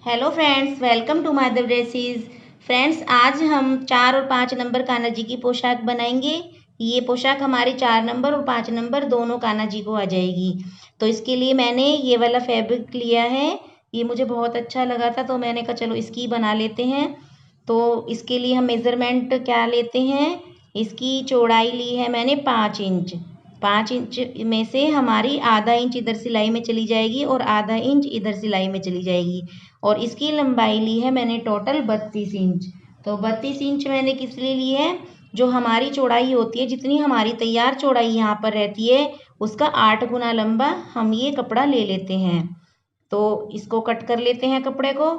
Hello friends, welcome to my the dresses. Friends, आज हम 4 और 5 नंबर कान्हा जी की पोशाक बनाएंगे। ये पोशाक हमारे 4 नंबर और 5 नंबर दोनों कान्हा जी को आ जाएगी। तो इसके लिए मैंने ये वाला फैब्रिक लिया है। ये मुझे बहुत अच्छा लगा था तो मैंने कहा चलो इसकी बना लेते हैं। तो इसके लिए हम मेज़रमेंट क्या लेते हैं, इसकी चौड़ाई ली है मैंने 5 इंच। 5 इंच में से हमारी आधा इंच इधर सिलाई में चली जाएगी और आधा इंच इधर सिलाई में चली जाएगी। और इसकी लंबाई ली है मैंने टोटल 32 इंच। तो 32 इंच मैंने किस लिए ली है, जो हमारी चौड़ाई होती है, जितनी हमारी तैयार चौड़ाई यहाँ पर रहती है उसका 8 गुना लंबा हम ये कपड़ा ले लेते हैं। तो इसको कट कर लेते हैं कपड़े को।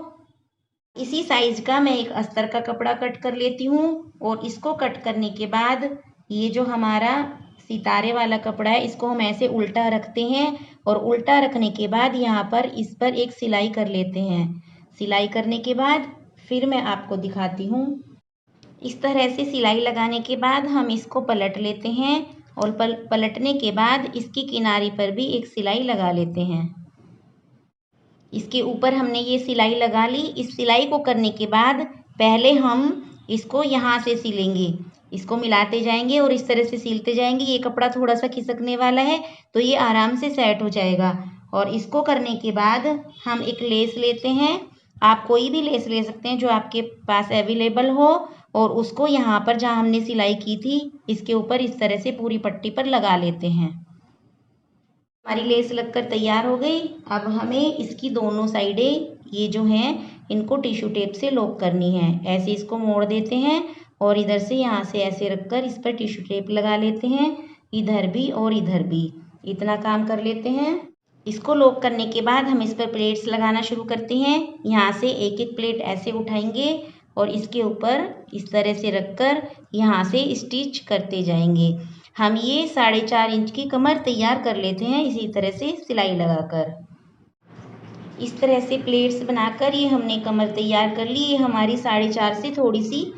इसी साइज का मैं एक अस्तर का कपड़ा कट कर लेती हूँ। और इसको कट करने के बाद ये जो हमारा सितारे वाला कपड़ा है इसको हम ऐसे उल्टा रखते हैं। और उल्टा रखने के बाद यहाँ पर इस पर एक सिलाई कर लेते हैं। सिलाई करने के बाद फिर मैं आपको दिखाती हूँ। इस तरह से सिलाई लगाने के बाद हम इसको पलट लेते हैं। और पलटने के बाद इसकी किनारी पर भी एक सिलाई लगा लेते हैं। इसके ऊपर हमने ये सिलाई लगा ली। इस सिलाई को करने के बाद पहले हम इसको यहाँ से सिलेंगे। इसको मिलाते जाएंगे और इस तरह से सिलते जाएंगे। ये कपड़ा थोड़ा सा खिसकने वाला है तो ये आराम से सेट हो जाएगा। और इसको करने के बाद हम एक लेस लेते हैं। आप कोई भी लेस ले सकते हैं जो आपके पास अवेलेबल हो। और उसको यहाँ पर जहाँ हमने सिलाई की थी इसके ऊपर इस तरह से पूरी पट्टी पर लगा लेते हैं। हमारी लेस लगकर तैयार हो गई। अब हमें इसकी दोनों साइडें ये जो हैं इनको टिश्यू टेप से लॉक करनी है। ऐसे इसको मोड़ देते हैं और इधर से यहाँ से ऐसे रखकर इस पर टिश्यू टेप लगा लेते हैं, इधर भी और इधर भी। इतना काम कर लेते हैं। इसको लॉक करने के बाद हम इस पर प्लेट्स लगाना शुरू करते हैं। यहाँ से एक एक प्लेट ऐसे उठाएंगे और इसके ऊपर इस तरह से रखकर यहाँ से स्टिच करते जाएंगे। हम ये 4.5 इंच की कमर तैयार कर लेते हैं इसी तरह से सिलाई लगाकर। इस तरह से प्लेट्स बनाकर ये हमने कमर तैयार कर ली। ये हमारी 4.5 से थोड़ी सी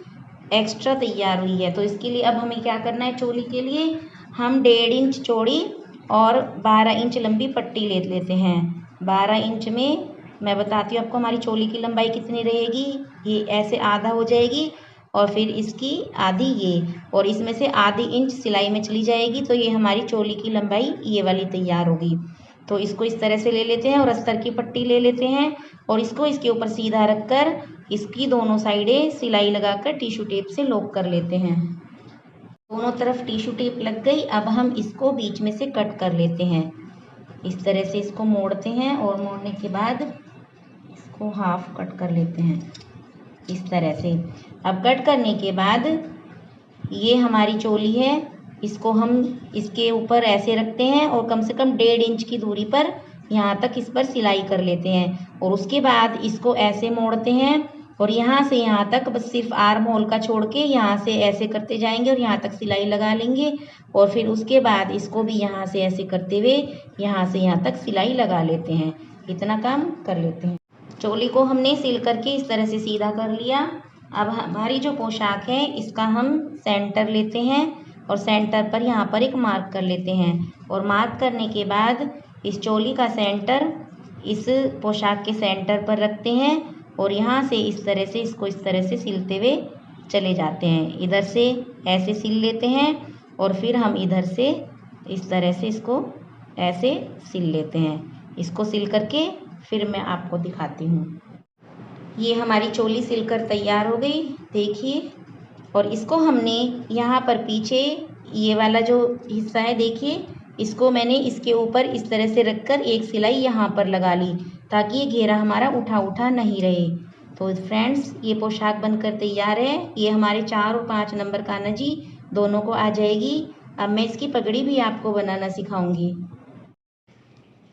एक्स्ट्रा तैयार हुई है। तो इसके लिए अब हमें क्या करना है, चोली के लिए हम 1.5 इंच चौड़ी और 12 इंच लंबी पट्टी ले लेते हैं। 12 इंच में मैं बताती हूँ आपको हमारी चोली की लंबाई कितनी रहेगी। ये ऐसे आधा हो जाएगी और फिर इसकी आधी ये, और इसमें से आधी इंच सिलाई में चली जाएगी। तो ये हमारी चोली की लंबाई ये वाली तैयार होगी। तो इसको इस तरह से ले लेते हैं और अस्तर की पट्टी ले लेते हैं और इसको इसके ऊपर सीधा रखकर इसकी दोनों साइडें सिलाई लगाकर टिश्यू टेप से लॉक कर लेते हैं। दोनों तरफ टिश्यू टेप लग गई। अब हम इसको बीच में से कट कर लेते हैं। इस तरह से इसको मोड़ते हैं और मोड़ने के बाद इसको हाफ कट कर लेते हैं इस तरह से। अब कट करने के बाद ये हमारी चोली है, इसको हम इसके ऊपर ऐसे रखते हैं और कम से कम 1.5 इंच की दूरी पर यहाँ तक इस पर सिलाई कर लेते हैं। और उसके बाद इसको ऐसे मोड़ते हैं और यहाँ से यहाँ तक बस सिर्फ आर्म होल का छोड़ के यहाँ से ऐसे करते जाएंगे और यहाँ तक सिलाई लगा लेंगे। और फिर उसके बाद इसको भी यहाँ से ऐसे करते हुए यहाँ से यहाँ तक सिलाई लगा लेते हैं। इतना काम कर लेते हैं। चोली को हमने सिल करके इस तरह से सीधा कर लिया। अब हमारी जो पोशाक है इसका हम सेंटर लेते हैं और सेंटर पर यहाँ पर एक मार्क कर लेते हैं। और मार्क करने के बाद इस चोली का सेंटर इस पोशाक के सेंटर पर रखते हैं और यहाँ से इस तरह से इसको इस तरह से सिलते हुए चले जाते हैं। इधर से ऐसे सिल लेते हैं और फिर हम इधर से इस तरह से इसको ऐसे सिल लेते हैं। इसको सिल करके फिर मैं आपको दिखाती हूँ। ये हमारी चोली सिलकर तैयार हो गई, देखिए। और इसको हमने यहाँ पर पीछे ये वाला जो हिस्सा है देखिए, इसको मैंने इसके ऊपर इस तरह से रखकर एक सिलाई यहाँ पर लगा ली ताकि ये घेरा हमारा उठा उठा नहीं रहे। तो फ्रेंड्स, ये पोशाक बनकर तैयार है। ये हमारे 4 और 5 नंबर कान्हा जी दोनों को आ जाएगी। अब मैं इसकी पगड़ी भी आपको बनाना सिखाऊंगी।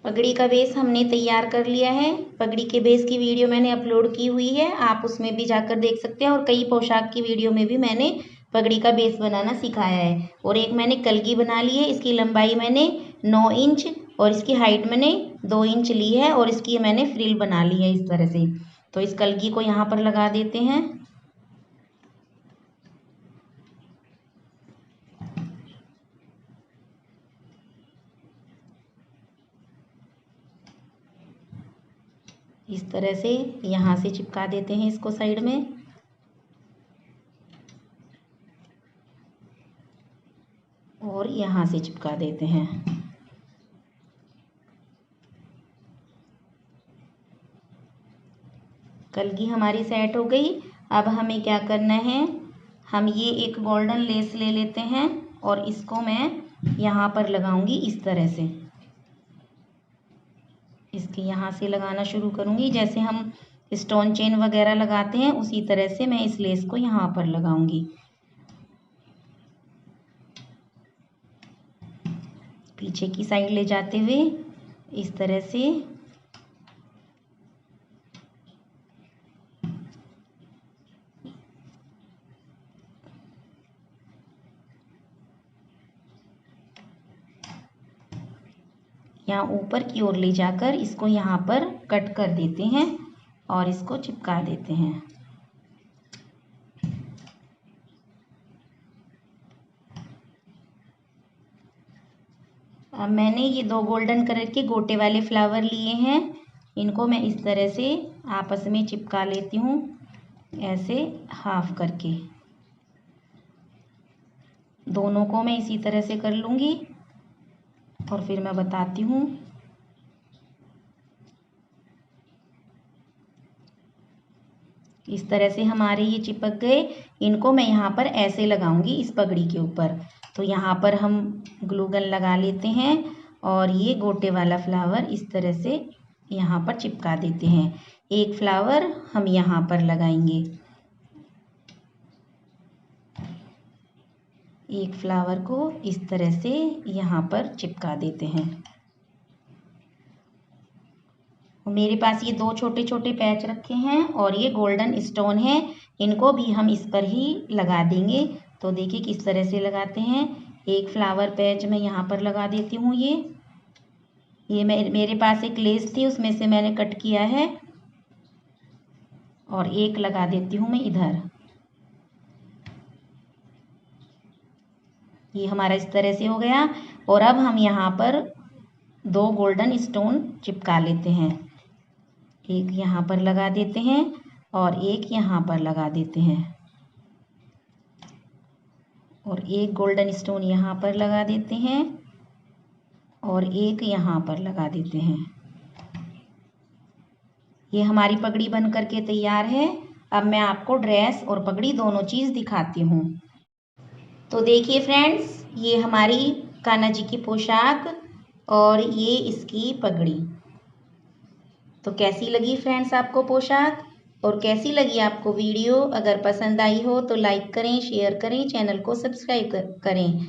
पगड़ी का बेस हमने तैयार कर लिया है। पगड़ी के बेस की वीडियो मैंने अपलोड की हुई है, आप उसमें भी जाकर देख सकते हैं। और कई पोशाक की वीडियो में भी मैंने पगड़ी का बेस बनाना सिखाया है। और एक मैंने कलगी बना ली है, इसकी लंबाई मैंने 9 इंच और इसकी हाइट मैंने 2 इंच ली है और इसकी मैंने फ्रिल बना ली है इस तरह से। तो इस कलगी को यहाँ पर लगा देते हैं। इस तरह से यहाँ से चिपका देते हैं इसको साइड में। और यहाँ से चिपका देते हैं। कलगी हमारी सेट हो गई। अब हमें क्या करना है, हम ये एक गोल्डन लेस ले लेते हैं और इसको मैं यहाँ पर लगाऊंगी इस तरह से। इसके यहाँ से लगाना शुरू करूँगी, जैसे हम स्टोन चेन वगैरह लगाते हैं उसी तरह से मैं इस लेस को यहाँ पर लगाऊंगी। पीछे की साइड ले जाते हुए इस तरह से यहाँ ऊपर की ओर ले जाकर इसको यहाँ पर कट कर देते हैं और इसको चिपका देते हैं। अब मैंने ये 2 गोल्डन कलर के गोटे वाले फ्लावर लिए हैं, इनको मैं इस तरह से आपस में चिपका लेती हूँ, ऐसे हाफ करके। दोनों को मैं इसी तरह से कर लूँगी और फिर मैं बताती हूँ। इस तरह से हमारे ये चिपक गए। इनको मैं यहाँ पर ऐसे लगाऊंगी इस पगड़ी के ऊपर। तो यहाँ पर हम ग्लू गन लगा लेते हैं और ये गोटे वाला फ्लावर इस तरह से यहाँ पर चिपका देते हैं। एक फ्लावर हम यहाँ पर लगाएंगे, एक फ्लावर को इस तरह से यहाँ पर चिपका देते हैं। मेरे पास ये 2 छोटे छोटे पैच रखे हैं और ये गोल्डन स्टोन है, इनको भी हम इस पर ही लगा देंगे। तो देखिए किस तरह से लगाते हैं। एक फ्लावर पैच मैं यहाँ पर लगा देती हूँ। ये मेरे पास एक लेस थी, उसमें से मैंने कट किया है और एक लगा देती हूँ मैं इधर। ये हमारा इस तरह से हो गया। और अब हम यहाँ पर 2 गोल्डन स्टोन चिपका लेते हैं। एक यहाँ पर लगा देते हैं और एक यहाँ पर लगा देते हैं और एक गोल्डन स्टोन यहाँ पर लगा देते हैं और एक यहाँ पर लगा देते हैं। ये हमारी पगड़ी बन करके तैयार है। अब मैं आपको ड्रेस और पगड़ी दोनों चीज़ दिखाती हूँ। तो देखिए फ्रेंड्स, ये हमारी कान्हा जी की पोशाक और ये इसकी पगड़ी। तो कैसी लगी फ्रेंड्स आपको पोशाक, और कैसी लगी आपको वीडियो? अगर पसंद आई हो तो लाइक करें, शेयर करें, चैनल को सब्सक्राइब करें।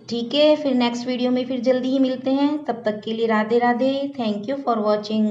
ठीक है, फिर नेक्स्ट वीडियो में फिर जल्दी ही मिलते हैं। तब तक के लिए Radhe Radhe. Thank you for watching.